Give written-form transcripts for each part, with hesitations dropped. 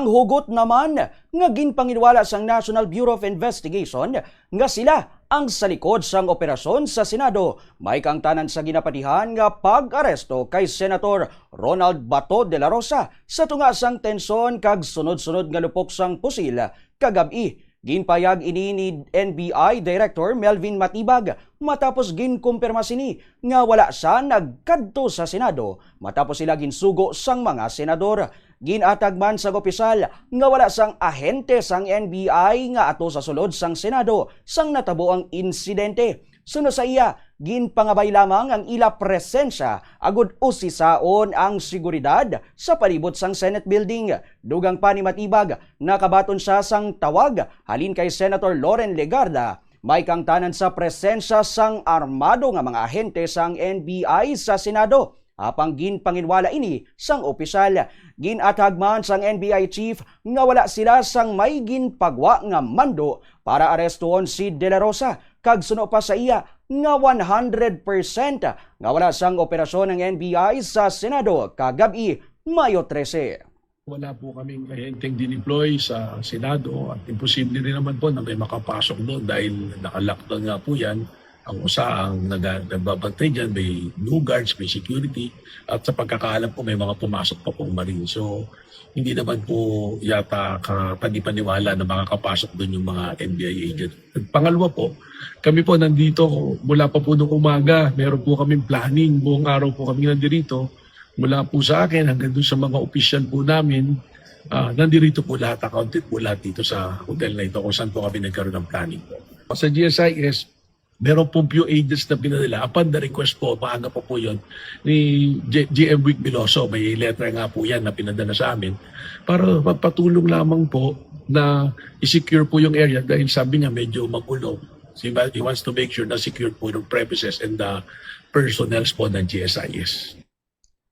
Ang hugot naman nga ginpanginwala sang National Bureau of Investigation nga sila ang sa likod sang operasyon sa Senado. May kang tanan sa ginapatihan nga pag-aresto kay Senator Ronald Bato de la Rosa sa tunga sang tensyon kag sunod-sunod nga lupok sang pusil kagabi. Ginpayag ini ni NBI Director Melvin Matibag matapos ginkumpirma sini nga wala siya nagkadto sa Senado matapos sila ginsugo sang mga senador. Ginatag man sang opisyal nga wala sang ahente sang NBI nga ato sa sulod sang Senado sang natabo ang insidente. Sunod sa iya, ginpangabay lamang ang ila presensya agud usisaon ang seguridad sa palibot sang Senate Building. Dugang pa ni Matibag, nakabaton siya sang tawag halin kay Senator Loren Legarda. May kang tanan sa presensya sang armado nga mga ahente sang NBI sa Senado. Apang ginpanginwala ini sang opisyal. Ginatag man sang NBI chief nga wala sila sang may ginpagwa nga mando para arestuon si De La Rosa. Kag suno pa sa iya nga 100% nga wala sang operasyon ng NBI sa Senado kagabi Mayo 13. Wala po kaming ahenteng dineploy sa Senado at imposible rin naman po na may makapasok doon dahil nakalockdown nga po yan. Ang ang nagbabantay dyan, may new guards, may security, at sa pagkakaalam po may mga pumasok pa pong marine. So, hindi naman po yata kapani-paniwala na makakapasok doon yung mga NBI agent. At pangalawa po, kami po nandito mula pa po nung umaga, meron po kaming planning, buong araw po kami nandito. Mula po sa akin hanggang doon sa mga official po namin, nandito po lahat, accounted po lahat dito sa hotel na ito kung saan po kami nagkaroon ng planning po. Sa GSIS, meron pong few agents na pinadala. Upon the request po, maaga po yun, ni GM Wick Biloso. May letter nga po yan na pinadala sa amin para magpatulong lamang po na i-secure po yung area dahil sabi niya medyo magulo. He wants to make sure na secure po yung premises and the personnel po ng GSIS.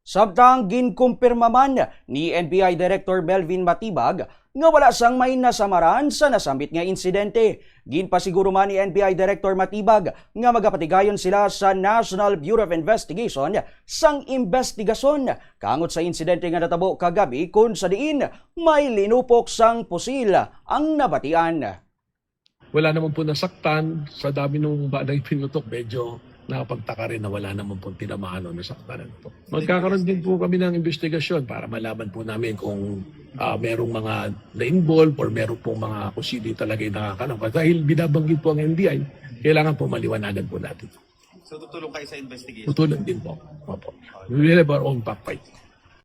Sabtang ginkumpirma man ni NBI Director Melvin Matibag nga wala sang may nasamaran sa nasambit nga insidente. Ginpasiguro man ni NBI Director Matibag nga magapatigayon sila sa National Bureau of Investigation sang investigasyon kangot sa insidente nga natabo kagabi kung sa diin may linupok sang pusil ang nabatian. Wala naman po nasaktan sa dami nung baday pinutok, medyo nakapagtaka rin na wala naman po tinamaan o nasaktanan po. Magkakaroon din po kami ng investigasyon para malaman po namin kung merong mga na-involve or meron pong mga kusili talaga yung nakakalangkas. Dahil binabanggit po ang NBI, kailangan po maliwanagan po natin. So tutulong kayo sa investigation? Tutulong din po. Opo. We will have our own fact fight.